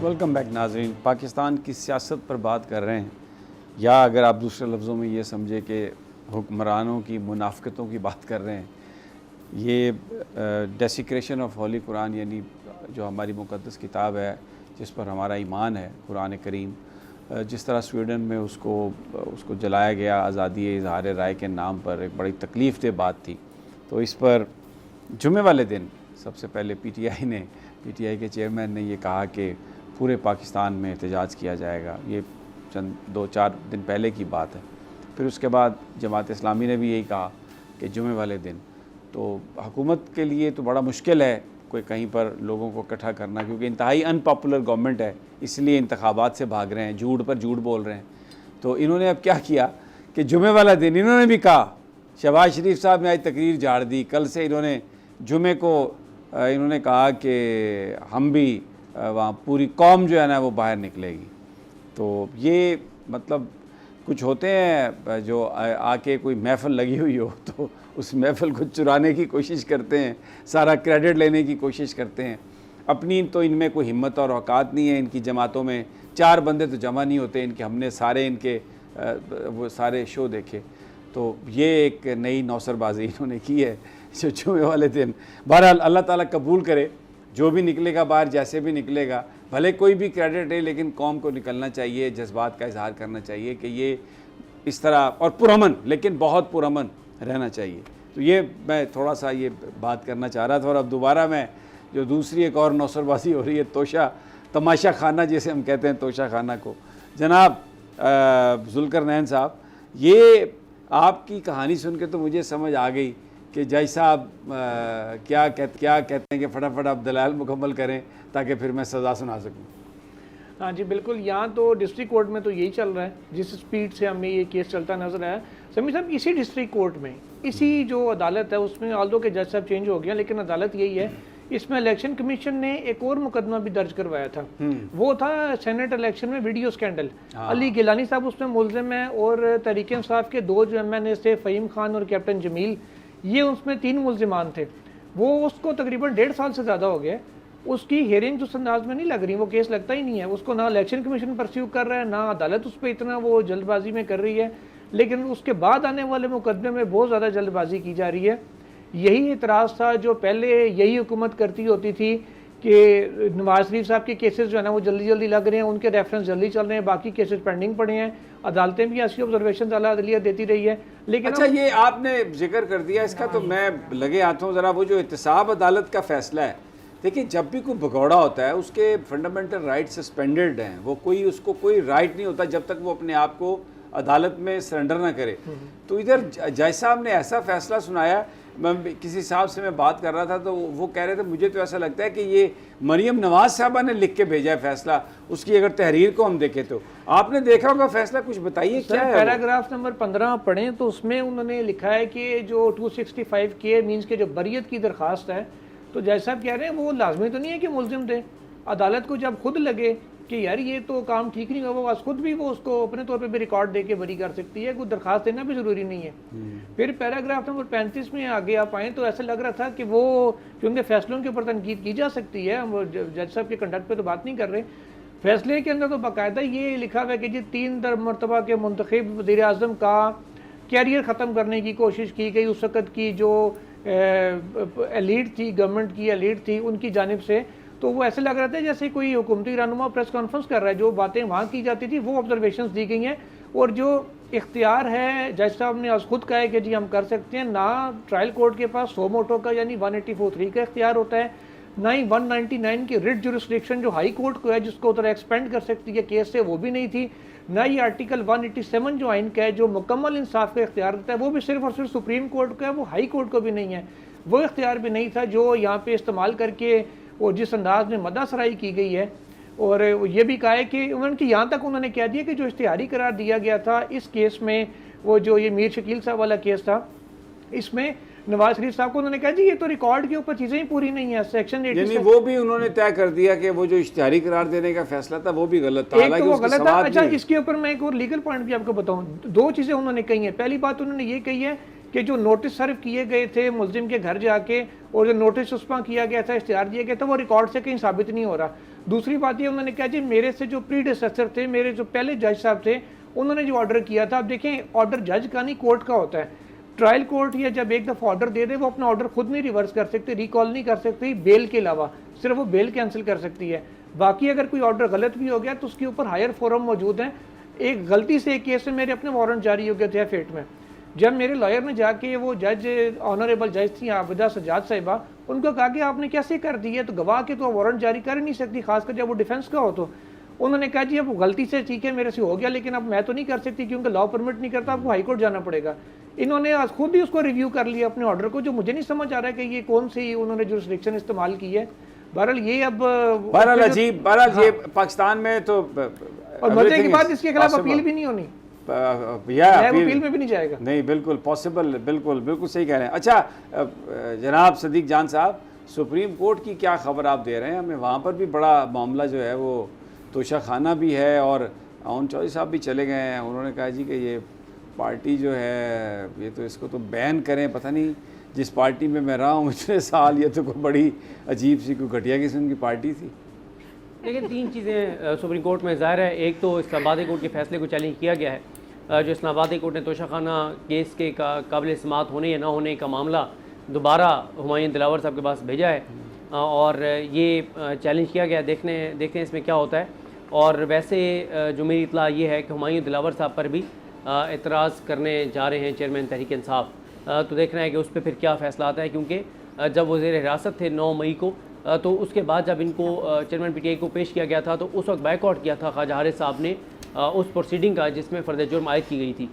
वेलकम बैक नाज़रीन। पाकिस्तान की सियासत पर बात कर रहे हैं, या अगर आप दूसरे लफ्ज़ों में ये समझे कि हुक्मरानों की मुनाफ़िक़तों की बात कर रहे हैं। ये डेसिक्रेशन ऑफ होली कुरान, यानी जो हमारी मुक़द्दस किताब है जिस पर हमारा ईमान है, कुरान करीम, जिस तरह स्वीडन में उसको जलाया गया आज़ादी इज़हार राय के नाम पर, एक बड़ी तकलीफ़ दे बात थी। तो इस पर जुमे वाले दिन सबसे पहले पीटीआई के चेयरमैन ने ये कहा कि पूरे पाकिस्तान में एहतजाज किया जाएगा। ये चंद 2-4 दिन पहले की बात है। फिर उसके बाद जमात इस्लामी ने भी यही कहा कि जुमे वाले दिन। तो हुकूमत के लिए तो बड़ा मुश्किल है कोई कहीं पर लोगों को इकट्ठा करना, क्योंकि इंतहाई अनपॉपुलर गवर्नमेंट है, इसलिए इंतखाबात से भाग रहे हैं, झूठ पर झूठ बोल रहे हैं। तो इन्होंने अब क्या किया कि जुमे वाला दिन इन्होंने भी कहा, शहबाज शरीफ साहब ने आज तकरीर झाड़ दी। कल से इन्होंने जुमे को इन्होंने कहा कि हम भी वहाँ पूरी कौम जो है ना वो बाहर निकलेगी। तो ये मतलब कुछ होते हैं जो आके कोई महफ़िल लगी हुई हो तो उस महफ़िल को चुराने की कोशिश करते हैं, सारा क्रेडिट लेने की कोशिश करते हैं। अपनी तो इनमें कोई हिम्मत और औकात नहीं है। इनकी जमातों में 4 बंदे तो जमा नहीं होते इनके। हमने सारे इनके वो सारे शो देखे। तो ये एक नई नौसरबाजी इन्होंने की है जो जुमे वाले दिन। बहरहाल अल्लाह ताला कबूल करे, जो भी निकलेगा बाहर, जैसे भी निकलेगा, भले कोई भी क्रेडिट है, लेकिन कौम को निकलना चाहिए, जज्बात का इजहार करना चाहिए कि ये इस तरह, और पुरअमन, लेकिन बहुत पुरअमन रहना चाहिए। तो ये मैं थोड़ा सा ये बात करना चाह रहा था। और अब दोबारा मैं जो दूसरी एक और नौसरबाजी हो रही है, तोशा तमाशा खाना जिसे हम कहते हैं, तोशा खाना को, जनाब जुल्करनैन साहब, ये आपकी कहानी सुन के तो मुझे समझ आ गई कि जज साहब क्या कहते हैं कि फटाफट आप दलाल मुकम्मल करें ताकि फिर मैं सज़ा सुना सकूं। हाँ जी बिल्कुल, यहाँ तो डिस्ट्रिक्ट कोर्ट में तो यही चल रहा है, जिस स्पीड से हमें ये केस चलता नज़र आया। समी साहब, इसी डिस्ट्रिक्ट कोर्ट में, इसी जो अदालत है उसमें, ऑल्दो के जज साहब चेंज हो गया, लेकिन अदालत यही है। इसमें इलेक्शन कमीशन ने एक और मुकदमा भी दर्ज करवाया था। वो था सेनेट इलेक्शन में वीडियो स्कैंडल। अली गिलानी साहब उसमें मुलजिम है, और तहरीक इंसाफ के 2 जो MNA थे, फ़हीम खान और कैप्टन जमील, ये उसमें 3 मुलजिमान थे। वो उसको तकरीबन 1.5 साल से ज़्यादा हो गया। उसकी हियरिंग उस अंदाज में नहीं लग रही, वो केस लगता ही नहीं है। उसको ना इलेक्शन कमीशन परस्यू कर रहा है, ना अदालत उस पर इतना वो जल्दबाजी में कर रही है। लेकिन उसके बाद आने वाले मुकदमे में बहुत ज़्यादा जल्दबाजी की जा रही है। यही इतराज़ था जो पहले यही हुकूमत करती होती थी कि नवाज शरीफ साहब के केसेस जो है ना वो जल्दी जल्दी लग रहे हैं, उनके रेफरेंस जल्दी चल रहे हैं, बाकी केसेस पेंडिंग पड़े हैं। अदालतें भी ऐसी ऑब्जर्वेशन अदलिया देती रही है। लेकिन अच्छा, ये आपने जिक्र कर दिया इसका, तो मैं लगे हाथों ज़रा वो जो एहतसाब अदालत का फ़ैसला है, देखिए जब भी कोई भगौड़ा होता है उसके फंडामेंटल राइट सस्पेंडेड हैं। वो कोई, उसको कोई राइट नहीं होता जब तक वो अपने आप को अदालत में सरेंडर ना करे। तो इधर जज साहब ने ऐसा फ़ैसला सुनाया। मैं किसी साहब से मैं बात कर रहा था तो वो कह रहे थे, मुझे तो ऐसा लगता है कि ये मरियम नवाज साहबा ने लिख के भेजा है फ़ैसला। उसकी अगर तहरीर को हम देखें तो आपने देखा होगा फ़ैसला, कुछ बताइए क्या है। पैराग्राफ नंबर 15 पढ़ें तो उसमें उन्होंने लिखा है कि जो 265K मीन्स के जो बरियत की दरख्वास्त है, तो जज साहब कह रहे हैं वो लाजमी तो नहीं है कि मुलजिम दे। अदालत को जब खुद लगे कि यार ये तो काम ठीक नहीं हुआ, वो आज खुद भी वो उसको अपने तौर पे भी रिकॉर्ड दे के बरी कर सकती है, कोई दरखास्त देना भी ज़रूरी नहीं है। फिर पैराग्राफ नंबर 35 में आगे आप आएँ तो ऐसा लग रहा था कि वो क्योंकि फ़ैसलों के ऊपर तनकीद की जा सकती है, हम जज साहब के कंडक्ट पे तो बात नहीं कर रहे। फैसले के अंदर तो बाकायदा ये लिखा हुआ है कि जी 3 मरतबा के मुंतखब वज़ीर आज़म का कैरियर ख़त्म करने की कोशिश की गई उस वक़्त की जो एलीट थी, गवर्नमेंट की एलीट थी, उनकी जानिब से। तो वो ऐसे लग रहा था जैसे कोई हुकूमती रहनुमा प्रेस कॉन्फ्रेंस कर रहा है, जो बातें वहाँ की जाती थी वो ऑब्जर्वेशंस दी गई हैं। और जो इख्तियार है, जज साहब ने आज खुद कहा है कि जी हम कर सकते हैं, ना ट्रायल कोर्ट के पास 100 मोटो का यानी 184(3) का इख्तियार होता है, ना ही 199 की रिट जुरिस्डिक्शन जो हाई कोर्ट को है जिसको उधर एक्सपेंड कर सकती है केस से, वो भी नहीं थी, ना ही आर्टिकल 187 जो आइन का है जो मुकम्मल इंसाफ का इख्तियार देता है, वो भी सिर्फ और सिर्फ सुप्रीम कोर्ट का है, वो हाई कोर्ट को भी नहीं है। वो इख्तियार भी नहीं था जो यहाँ पे इस्तेमाल करके और जिस अंदाज में मदासराई की गई है। और ये भी कहा है कि उन्होंने यहाँ तक उन्होंने कह दिया कि जो इश्तिहारी करार दिया गया था इस केस में, वो जो ये मीर शकील साहब वाला केस था, इसमें नवाज शरीफ साहब को उन्होंने कहा जी ये तो रिकॉर्ड के ऊपर चीज़ें ही पूरी नहीं है, सेक्शन 80 यानी वो भी उन्होंने तय कर दिया कि वो जो इश्तिहारी करार देने का फैसला था वो भी गलत था। एक तो वो गलत था। अच्छा, इसके ऊपर मैं एक और लीगल पॉइंट भी आपको बताऊं। 2 चीज़ें उन्होंने कही हैं। पहली बात उन्होंने ये कही है कि जो नोटिस सर्व किए गए थे मुलजिम के घर जाके और जो नोटिस उस पर किया गया था, इश्तिहार दिया गया था, वो रिकॉर्ड से कहीं साबित नहीं हो रहा। दूसरी बात ये उन्होंने कहा जी मेरे से जो प्रीडिसेसर थे, मेरे जो पहले जज साहब थे, उन्होंने जो ऑर्डर किया था, अब देखें ऑर्डर जज का नहीं कोर्ट का होता है। ट्रायल कोर्ट या जब एक दफ़ा ऑर्डर दे दे वो अपना ऑर्डर खुद नहीं रिवर्स कर सकती, रिकॉल नहीं कर सकती बेल के अलावा, सिर्फ वो बेल कैंसिल कर सकती है। बाकी अगर कोई ऑर्डर गलत भी हो गया तो उसके ऊपर हायर फोरम मौजूद हैं। एक गलती से एक केस में मेरे अपने वारंट जारी हो गए थे फेट में, जब मेरे लॉयर ने जाके वो जज ऑनरेबल जज थी आबिदा सजाद साहिबा, उनको कहा कि आपने कैसे कर दी है, तो गवाह के तो वारंट जारी कर ही नहीं सकती, खासकर जब वो डिफेंस का हो। तो उन्होंने कहा जी अब गलती से ठीक है मेरे से हो गया, लेकिन अब मैं तो नहीं कर सकती क्योंकि लॉ परमिट नहीं करता, आपको हाईकोर्ट जाना पड़ेगा। इन्होंने आज खुद ही उसको रिव्यू कर लिया अपने ऑर्डर को, जो मुझे नहीं समझ आ रहा है कि ये कौन सी उन्होंने जुरिस्डिक्शन इस्तेमाल की है। बहरहाल ये अब बहरहाल अजीब, बहरहाल ये पाकिस्तान में तो और मजे की बात इसके खिलाफ अपील भी नहीं होनी, अपील में भी नहीं जाएगा। नहीं बिल्कुल पॉसिबल, बिल्कुल बिल्कुल सही कह रहे हैं। अच्छा जनाब सदीक जान साहब, सुप्रीम कोर्ट की क्या खबर आप दे रहे हैं हमें? वहाँ पर भी बड़ा मामला जो है वो तोशा खाना भी है और आउन चौधरी साहब भी चले गए हैं। उन्होंने कहा जी कि ये पार्टी जो है ये तो इसको तो बैन करें, पता नहीं जिस पार्टी में मैं रहा हूँ इतने साल, ये तो कोई बड़ी अजीब सी कोई घटिया किस्म की पार्टी थी। लेकिन तीन चीज़ें सुप्रीम कोर्ट में ज़ाहिर है, एक तो इस्लामाबादी कोर्ट के फैसले को चैलेंज किया गया है, जो इस्लामाबादी कोर्ट ने तोशा खाना केस के काबिल समात होने या ना होने का मामला दोबारा हुमायूं दिलावर साहब के पास भेजा है और ये चैलेंज किया गया। देखते हैं इसमें क्या होता है। और वैसे जो मेरी इतला ये है कि हुमायूं दिलावर साहब पर भी एतराज़ करने जा रहे हैं चेयरमैन तहरीक इंसाफ, तो देखना है कि उस पर फिर क्या फ़ैसला आता है, क्योंकि जब वो ज़ेर हिरासत थे 9 मई को, तो उसके बाद जब इनको चेयरमैन पीटीआई को पेश किया गया था तो उस वक्त बाइकआउट किया था ख्वाजा हारिस साहब ने उस प्रोसीडिंग का जिसमें फ़र्द जुर्म आयद की गई थी।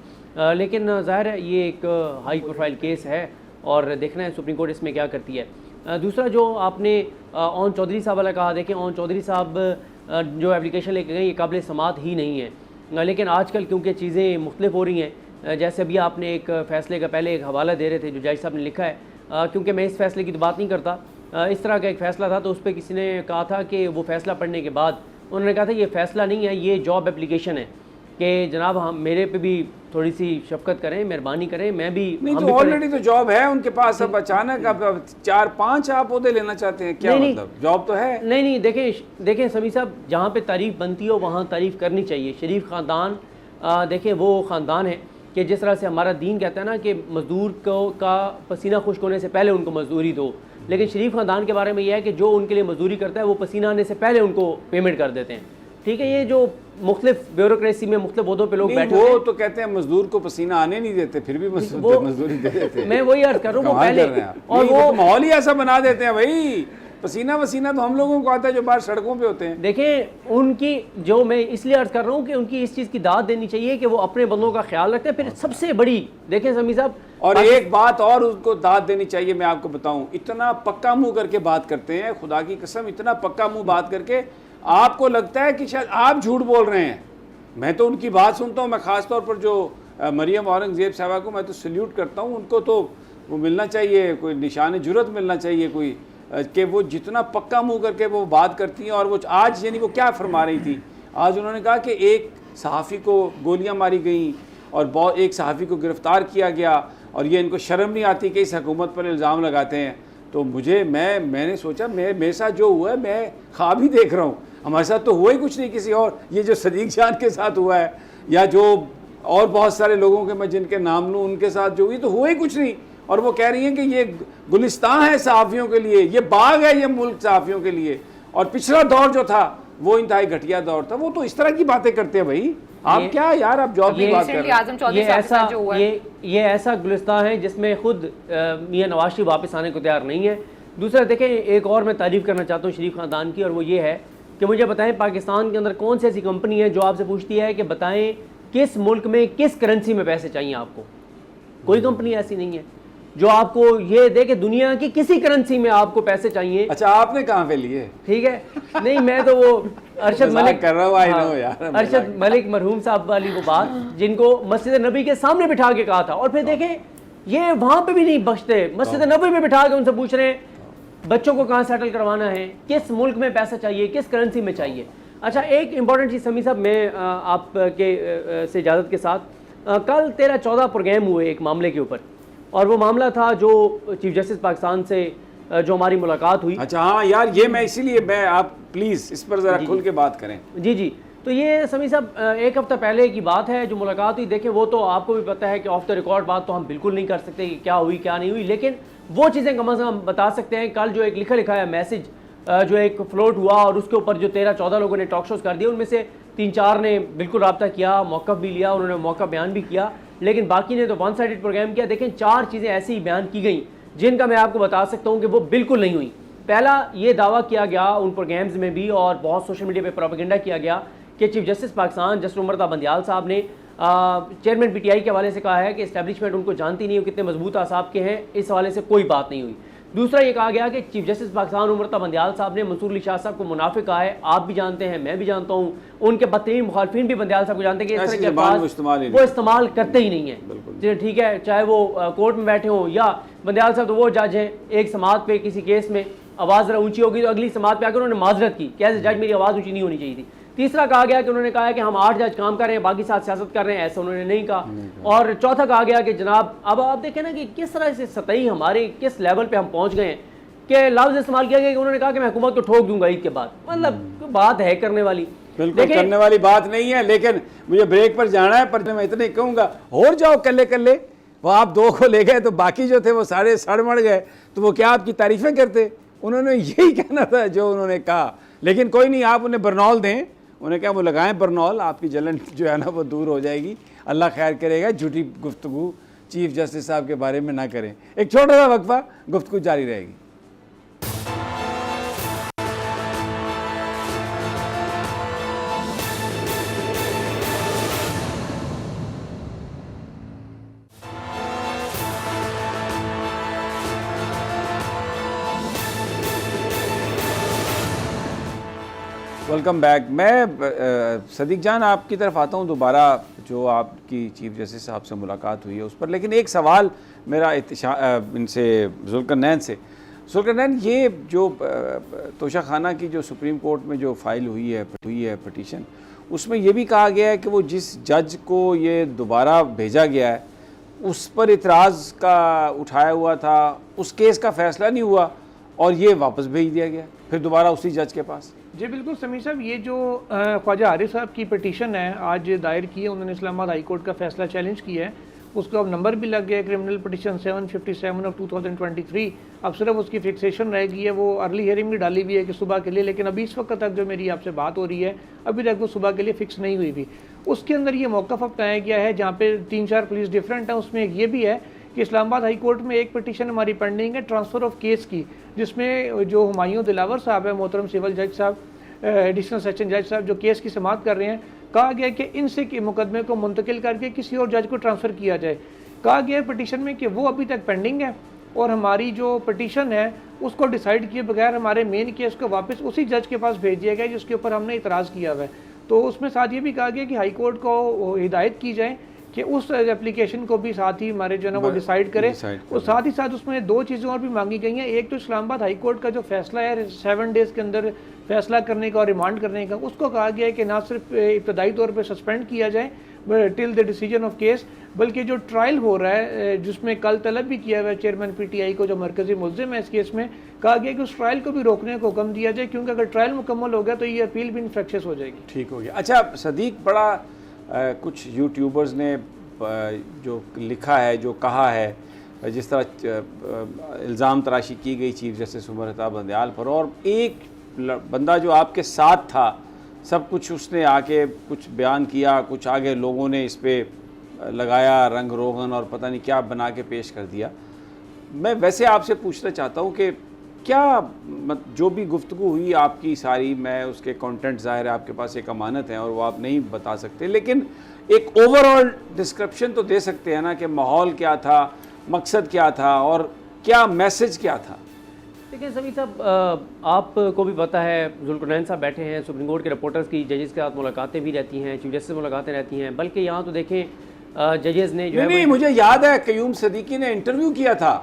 लेकिन ज़ाहिर है ये एक हाई प्रोफाइल केस है और देखना है सुप्रीम कोर्ट इसमें क्या करती है। दूसरा जो आपने ओन चौधरी साहब वाला कहा, देखें ओन चौधरी साहब जो एप्लीकेशन लेके गए ये काबिल समात ही नहीं है, लेकिन आजकल क्योंकि चीज़ें मुख्तलिफ हो रही हैं, जैसे अभी आपने एक फ़ैसले का पहले एक हवाला दे रहे थे जो जज साहब ने लिखा है, क्योंकि मैं इस फैसले की तो बात नहीं करता, इस तरह का एक फ़ैसला था तो उस पर किसी ने कहा था कि वो फ़ैसला पढ़ने के बाद उन्होंने कहा था ये फ़ैसला नहीं है, ये जॉब एप्लीकेशन है कि जनाब हम मेरे पे भी थोड़ी सी शफकत करें, मेहरबानी करें, मैं भी नहीं तो ऑलरेडी तो जॉब है उनके पास, अब अचानक अब 4-5 आप पौधे लेना चाहते हैं क्या? मतलब जॉब तो है। नहीं देखें समी साहब, जहाँ पे तारीफ़ बनती हो वहाँ तारीफ़ करनी चाहिए। शरीफ ख़ानदान देखें वो ख़ानदान है कि जिस तरह से हमारा दीन कहता है ना कि मज़दूर को का पसीना खुश्क होने से पहले उनको मजदूरी दो, लेकिन शरीफ ख़ानदान के बारे में यह है कि जो उनके लिए मजदूरी करता है वो पसीना आने से पहले उनको पेमेंट कर देते हैं। ठीक है, ये जो मुख्तलिफ ब्यूरोक्रेसी में मुख्तलिफ पदों पे लोग बैठे वो तो कहते हैं मजदूर को पसीना आने नहीं देते, फिर भी मजदूरी दे देते हैं। मैं वही अर्ज कर रहा हूँ, पहले और वो माहौल ही ऐसा बना देते हैं भाई, पसीना वसीना तो हम लोगों को आता है जो बाहर सड़कों पे होते हैं। देखें उनकी जो मैं इसलिए अर्ज कर रहा हूँ कि उनकी इस चीज़ की दाद देनी चाहिए कि वो अपने बंदों का ख्याल रखते हैं। फिर सबसे बड़ी देखें समी साहब, और एक बात और उनको दाद देनी चाहिए, मैं आपको बताऊं, इतना पक्का मुंह करके बात करते हैं, खुदा की कसम इतना पक्का मुंह बात करके आपको लगता है कि शायद आप झूठ बोल रहे हैं। मैं तो उनकी बात सुनता हूँ, मैं ख़ास तौर पर जो मरियम औरंगज़ेब साहबा को मैं तो सल्यूट करता हूँ, उनको तो वो मिलना चाहिए, कोई निशान जुर्रत मिलना चाहिए कोई, कि वो जितना पक्का मुंह करके वो बात करती हैं। और वो आज यानी वो क्या फरमा रही थी, आज उन्होंने कहा कि एक सहाफ़ी को गोलियां मारी गई और एक सहाफ़ी को गिरफ़्तार किया गया और ये इनको शर्म नहीं आती कि इस हुकूमत पर इल्ज़ाम लगाते हैं। तो मैंने सोचा मेरे साथ जो हुआ है मैं ख्वाब ही देख रहा हूँ, हमारे साथ तो हुआ ही कुछ नहीं किसी और, ये जो सदीक जान के साथ हुआ है या जो और बहुत सारे लोगों के मैं जिनके नाम लूँ उनके साथ जो हुई, तो हुआ ही कुछ नहीं। और वो कह रही हैं कि ये गुलिस्तान है सहाफ़ियों के लिए, ये बाग है ये मुल्क सहाफ़ियों के लिए, और पिछला दौर जो था वो इंतहाई घटिया दौर था। वो तो इस तरह की बातें करते हैं भाई, आप क्या यार आप जॉब की बात कर रहे हैं। ये ऐसा गुलिस्तान है जिसमें खुद मियां नवाज शरीफ वापस आने को तैयार नहीं है। दूसरा देखें, एक और मैं तारीफ़ करना चाहता हूँ शरीफ ख़ानदान की, और वो ये है कि मुझे बताएं पाकिस्तान के अंदर कौन सी ऐसी कंपनी है जो आपसे पूछती है कि बताएं किस मुल्क में किस करेंसी में पैसे चाहिए आपको। कोई कंपनी ऐसी नहीं है जो आपको ये दे कि दुनिया की किसी करेंसी में आपको पैसे चाहिए। अच्छा, आपने कहाँ पे लिए? ठीक है, नहीं मैं तो वो अरशद मलिक कर रहा हूँ यार, अरशद मलिक मरहूम साहब वाली वो बात जिनको मस्जिद नबी के सामने बिठा के कहा था। और फिर देखें ये वहां पे भी नहीं बख्शते, मस्जिद नबी में बिठा के उनसे पूछ रहे हैं बच्चों को कहाँ सेटल करवाना है, किस मुल्क में पैसा चाहिए, किस करेंसी में चाहिए। अच्छा, एक इंपॉर्टेंट चीज़ समी साहब, मैं आपके से इजाज़त के साथ, कल 13-14 प्रोग्राम हुए एक मामले के ऊपर, और वो मामला था जो चीफ जस्टिस पाकिस्तान से जो हमारी मुलाकात हुई। अच्छा हाँ यार, ये मैं इसीलिए मैं आप प्लीज़ इस पर ज़रा खुल के बात करें। जी जी, तो ये समी साहब एक हफ्ता पहले की बात है जो मुलाकात हुई। देखें वो तो आपको भी पता है कि ऑफ द रिकॉर्ड बात तो हम बिल्कुल नहीं कर सकते कि क्या हुई क्या नहीं हुई, लेकिन वो चीज़ें कम से कम बता सकते हैं। कल जो एक लिखा है मैसेज जो एक फ्लोट हुआ और उसके ऊपर जो 13-14 लोगों ने टॉक शोज कर दिए, उनमें से 3-4 ने बिल्कुल रब्ता किया, मौक़िफ़ भी लिया, उन्होंने मौका बयान भी किया, लेकिन बाकी ने तो वन साइडेड प्रोग्राम किया। देखें 4 चीज़ें ऐसी ही बयान की गई जिनका मैं आपको बता सकता हूँ कि वो बिल्कुल नहीं हुई। पहला ये दावा किया गया उन प्रोग्राम्स में भी और बहुत सोशल मीडिया पर प्रोपेगेंडा किया गया कि chief justice Pakistan justice Umar Ata Bandial साहब ने चेयरमैन पीटीआई के हवाले से कहा है कि इस्टेब्लिशमेंट उनको जानती नहीं हो कितने मजबूत आसाब के हैं, इस हवाले से कोई बात नहीं हुई। दूसरा ये कहा गया कि चीफ जस्टिस पाकिस्तान उमर ता बंदियाल साहब ने मंसूर अली शाह साहब को मुनाफिक कहा है। आप भी जानते हैं, मैं भी जानता हूँ, उनके बदतरीन मुखालफिन भी बंदियाल साहब को जानते हैं कि इस तरह के अल्फाज वो इस्तेमाल करते ही नहीं है। ठीक है, चाहे वो कोर्ट में बैठे हों या बंदियाल साहब तो वो जज हैं, एक समात पे किसी केस में आवाज़ ज़रा ऊंची होगी तो अगली समात पे आकर उन्होंने माजरत की कि एज जज मेरी आवाज़ ऊंची नहीं होनी चाहिए थी। तीसरा कहा गया कि उन्होंने कहा कि हम 8 जज काम कर रहे हैं, बाकी 7 सियासत कर रहे हैं, ऐसा उन्होंने नहीं कहा। और चौथा कहा गया कि जनाब अब आप देखें ना कि किस तरह से सतही हमारे किस लेवल पे हम पहुंच गए हैं कि लफ्ज़ इस्तेमाल किया गया कि उन्होंने कहा कि मैं हुकूमत को ठोक दूंगा ईद के बाद। मतलब बात है करने वाली, बिल्कुल करने वाली बात नहीं है। लेकिन मुझे ब्रेक पर जाना है, पर मैं इतने कहूँगा और जाओ कल्ले कल्ले, वो आप 2 को ले गए तो बाकी जो थे वो सारे सड़ मड़ गए, तो वो क्या आपकी तारीफ़ें करते? उन्होंने यही कहना था जो उन्होंने कहा। लेकिन कोई नहीं, आप उन्हें बरनौल दें, उन्हें क्या वो लगाएं बरनौल, आपकी जलन जो है ना वो दूर हो जाएगी। अल्लाह खैर करेगा, झूठी गुफ्तगू चीफ जस्टिस साहब के बारे में ना करें। एक छोटा सा वक्फा, गुफ्तगू जारी रहेगी। Welcome back. मैं सदीक जान आपकी तरफ आता हूँ दोबारा, जो आपकी चीफ जस्टिस साहब से मुलाकात हुई है उस पर। लेकिन एक सवाल मेरा इनसे जुल्करनैन से, जुल्करनैन ये जो तोशा खाना की जो सुप्रीम कोर्ट में जो फाइल हुई है पटिशन, उसमें यह भी कहा गया है कि वो जिस जज को ये दोबारा भेजा गया है उस पर इतराज़ का उठाया हुआ था, उस केस का फ़ैसला नहीं हुआ और ये वापस भेज दिया गया फिर दोबारा उसी जज के पास। जी बिल्कुल समीर साहब, ये जो ख्वाजा आरिफ साहब की पिटीशन है आज दायर की है, उन्होंने इस्लामाबाद हाई कोर्ट का फैसला चैलेंज किया है। उसका अब नंबर भी लग गया है, क्रिमिनल पिटीशन 757 ऑफ 2023। अब सिर्फ उसकी फिक्सेशन रह गई है, वो अर्ली हियरिंग भी डाली हुई है कि सुबह के लिए, लेकिन अभी इस वक्त तक जो मेरी आपसे बात हो रही है अभी तक वो सुबह के लिए फ़िक्स नहीं हुई भी। उसके अंदर ये मौक़िफ़ बताया गया है जहाँ पे 3-4 पुलिस डिफरेंट है। उसमें एक ये भी है कि इस्लामाबाद हाई कोर्ट में एक पिटीशन हमारी पेंडिंग है ट्रांसफ़र ऑफ केस की, जिसमें जो हुमायूं दिलावर साहब है, मोहतरम सिविल जज साहब, एडिशनल सेशन जज साहब जो केस की समाअत कर रहे हैं, कहा गया कि इनसे के मुकदमे को मुंतकिल करके किसी और जज को ट्रांसफ़र किया जाए। कहा गया है पिटीशन में कि वो अभी तक पेंडिंग है और हमारी जो पिटीशन है उसको डिसाइड किए बगैर हमारे मेन केस को वापस उसी जज के पास भेज दिया गया जिसके ऊपर हमने इतराज़ किया हुआ है। तो उसमें साथ ये भी कहा गया कि हाई कोर्ट को हिदायत की जाए कि उस एप्लीकेशन को भी साथ ही हमारे जो है ना वो डिसाइड करे। और साथ ही साथ उसमें 2 चीज़ें और भी मांगी गई हैं। एक तो इस्लामाबाद हाई कोर्ट का जो फैसला है 7 डेज़ के अंदर फैसला करने का और रिमांड करने का, उसको कहा गया है कि ना सिर्फ इब्तदाई तौर पर सस्पेंड किया जाए till the decision of case, बल्कि जो ट्रायल हो रहा है जिसमें कल तलब भी किया हुआ है चेयरमैन पीटीआई को जो मरकजी मुल्ज़िम है इस केस में, कहा गया कि उस ट्रायल को भी रोकने को हुक्म दिया जाए, क्योंकि अगर ट्रायल मुकम्मल हो गया तो ये अपील भी इनफ्रेक्शियस हो जाएगी। ठीक हो गया। अच्छा सदीक, बड़ा कुछ यूट्यूबर्स ने जो लिखा है, जो कहा है, जिस तरह इल्ज़ाम तराशी की गई चीफ जस्टिस उमर ता बंदियाल पर, और एक बंदा जो आपके साथ था, सब कुछ उसने आके कुछ बयान किया, कुछ आगे लोगों ने इस पर लगाया रंग रोगन और पता नहीं क्या बना के पेश कर दिया। मैं वैसे आपसे पूछना चाहता हूँ कि क्या जो भी गुफ्तगू हुई आपकी सारी, मैं उसके कंटेंट ज़ाहिर है आपके पास एक अमानत है और वो आप नहीं बता सकते, लेकिन एक ओवरऑल डिस्क्रिप्शन तो दे सकते हैं ना कि माहौल क्या था, मकसद क्या था और क्या मैसेज क्या था। देखिए सभी साहब, आपको भी पता है जुल्करनैन साहब बैठे हैं, सुप्रीम कोर्ट के रिपोर्टर्स की जजेस के साथ मुलाकातें भी रहती हैं, चीफ जस्टिस से मुलाकातें रहती हैं, बल्कि यहाँ तो देखें जजेस ने जो नहीं, मुझे याद है कयूम सदीकी ने इंटरव्यू किया था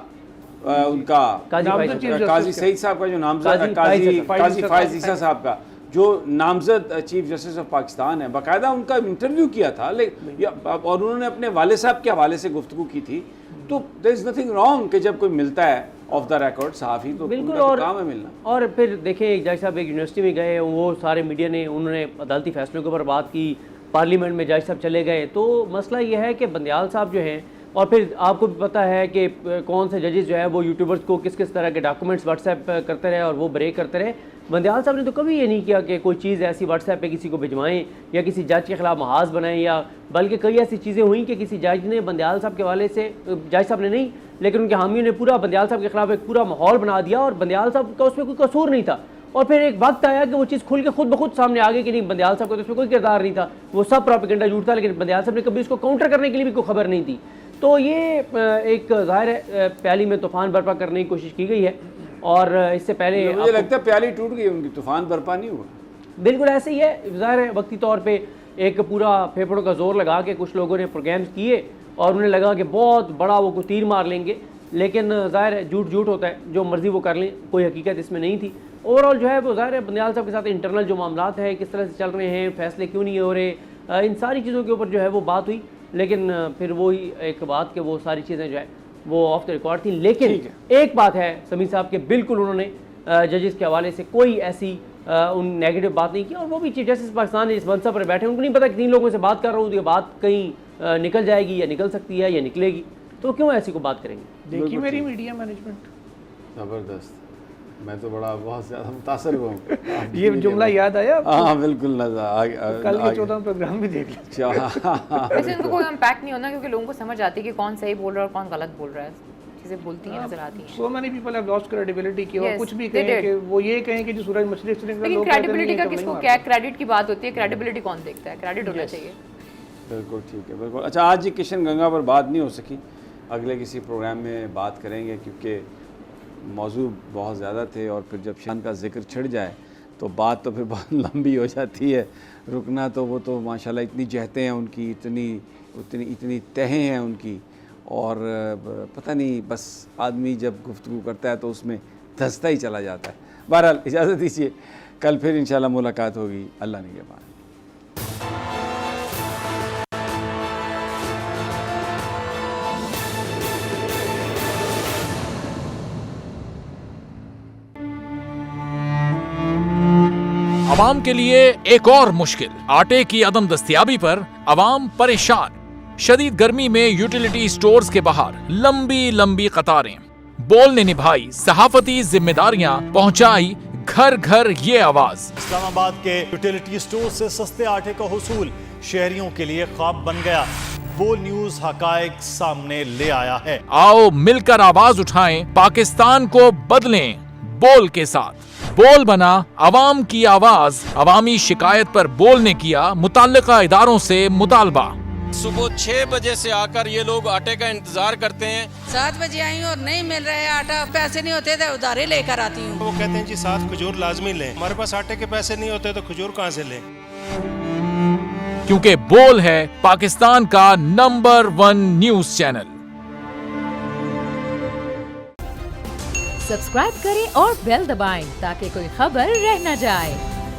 उनका काजी सईद साहब का जो नामजद, काजी फायज़ ईसा साहब का जो नामजद चीफ जस्टिस ऑफ पाकिस्तान है, बाकायदा उनका इंटरव्यू किया था और उन्होंने अपने वाले साहब के हवाले से गुफ्तगू की थी। तो देयर इज़ नथिंग रॉन्ग कि जब कोई मिलता है ऑफ द रिकॉर्ड सहाफ़ी, तो बिल्कुल। उनका तो और काम है मिलना। और फिर देखें जज साहब एक यूनिवर्सिटी में गए, वो सारे मीडिया ने उन्होंने अदालती फैसलों के ऊपर बात की, पार्लियामेंट में जज साहब चले गए। तो मसला ये है कि बंदियाल साहब जो हैं, और फिर आपको भी पता है कि कौन से जजेस जो है वो यूट्यूबर्स को किस किस तरह के डॉक्यूमेंट्स व्हाट्सएप करते रहे और वो ब्रेक करते रहे। बंदियाल साहब ने तो कभी ये नहीं किया कि कोई चीज़ ऐसी व्हाट्सएप पे किसी को भिजवाएं या किसी जज के खिलाफ महाज बनाएं, या बल्कि कई ऐसी चीज़ें हुई कि किसी जज ने बंदियाल साहब के हवाले से, जज साहब ने नहीं लेकिन उनके हामियों ने पूरा बंदियाल साहब के खिलाफ एक पूरा माहौल बना दिया और बंदियाल साहब का उसमें कोई कसूर नहीं था। और फिर एक वक्त आया कि वो चीज़ खुल के खुद ब खुद सामने आ गई कि नहीं, बंदियाल साहब का तो उसमें कोई किरदार नहीं था, वो सब प्रोपेगेंडा झूठ था, लेकिन बंदियाल साहब ने कभी उसको काउंटर करने के लिए भी कोई खबर नहीं थी। तो ये एक ज़ाहिर है प्याली में तूफ़ान बर्पा करने की कोशिश की गई है। और इससे पहले मुझे लगता है प्याली टूट गई उनकी, तूफान बर्पा नहीं हुआ। बिल्कुल ऐसे ही है। ज़ाहिर है वक्ती तौर पे एक पूरा फेफड़ों का जोर लगा के कुछ लोगों ने प्रोग्राम्स किए और उन्हें लगा कि बहुत बड़ा वो कोई तीर मार लेंगे, लेकिन ज़ाहिर है झूठ झूठ होता है, जो मर्ज़ी वो कर लें, कोई हकीकत इसमें नहीं थी। ओवरऑल जो है वो ज़ाहिर है बंदियाल साहब के साथ इंटरनल जो मामलात है, किस तरह से चल रहे हैं, फैसले क्यों नहीं हो रहे, इन सारी चीज़ों के ऊपर जो है वो बात हुई। लेकिन फिर वही एक बात कि वो सारी चीज़ें जो है वो ऑफ द रिकॉर्ड थी। लेकिन एक बात है समीर साहब के, बिल्कुल उन्होंने जजेस के हवाले से कोई ऐसी उन नेगेटिव बात नहीं की। और वो भी चीफ जस्टिस पाकिस्तान जिस मनसब पर बैठे, उनको नहीं पता कि 3 लोगों से बात कर रहा हूँ तो ये बात कहीं निकल जाएगी या निकल सकती है या निकलेगी, तो क्यों ऐसी को बात करेंगे। देखिए मेरी मीडिया मैनेजमेंट ज़बरदस्त, मैं तो बड़ा बहुत ज़्यादा मुतासर हुआ हूँ। ये जुमला याद आया? हाँ बिल्कुल, कल के 14वां प्रोग्राम भी देख लिया। वैसे इनको कोई इम्पैक्ट नहीं होना, क्योंकि लोगों को समझ आती है कि कौन सही बोल रहा है और कौन गलत बोल रहा है, चीज़ें बोलती हैं नजर आती हैं। So many people have lost credibility की, और Yes, कुछ भी they कहें did. कि वो ये कहें कि जो सूरज मछली से निकला, लेकिन लोग कहते नहीं क्रेडिबिलिटी हैं का कि किसको नहीं क्या, क्रेडिट की बात होती है, क्रेडिबिलिटी कौन देखता है, क्रेडिट होना चाहिए। बिल्कुल ठीक है, बिल्कुल। अच्छा, आज ये किशन गंगा पर बात नहीं हो सकी, अगले किसी प्रोग्राम में बात करेंगे, क्योंकि मौजू बहुत ज़्यादा थे और फिर जब शान का जिक्र छिड़ जाए तो बात तो फिर बहुत लंबी हो जाती है। रुकना तो वो तो माशाल्लाह इतनी जहतें हैं उनकी, इतनी तहें हैं उनकी, और पता नहीं बस आदमी जब गुफ्तगू करता है तो उसमें धंसता ही चला जाता है। बहरहाल इजाज़त दीजिए, कल फिर इंशाल्लाह मुलाकात होगी। अल्लाह निगहबान। अवाम के लिए एक और मुश्किल, आटे की अदम दस्तयाबी पर अवाम परेशान। शदीद गर्मी में यूटिलिटी स्टोर्स के बाहर लंबी लंबी कतारें। बोल ने निभाई सहाफती जिम्मेदारियां, पहुंचाई घर घर ये आवाज। इस्लामाबाद के यूटिलिटी स्टोर से सस्ते आटे का हुसूल शहरियों के लिए ख्वाब बन गया। बोल न्यूज हकायक सामने ले आया है। आओ मिलकर आवाज उठाएं, पाकिस्तान को बदलें बोल के साथ। बोल बना अवाम की आवाज। अवामी शिकायत पर बोल ने किया मुताल्लिका इदारों से मुतालबा। सुबह 6 बजे से आकर ये लोग आटे का इंतजार करते हैं। 7 बजे आई हूँ और नहीं मिल रहा है आटा, पैसे नहीं होते थे उधारे लेकर आती हूँ। वो कहते हैं जी 7 खजूर लाजमी लें, हमारे पास आटे के पैसे नहीं होते तो खजूर कहाँ से लें। क्योंकि बोल है पाकिस्तान का नंबर 1 न्यूज चैनल। सब्सक्राइब करें और बेल दबाएं ताकि कोई खबर रह न जाए।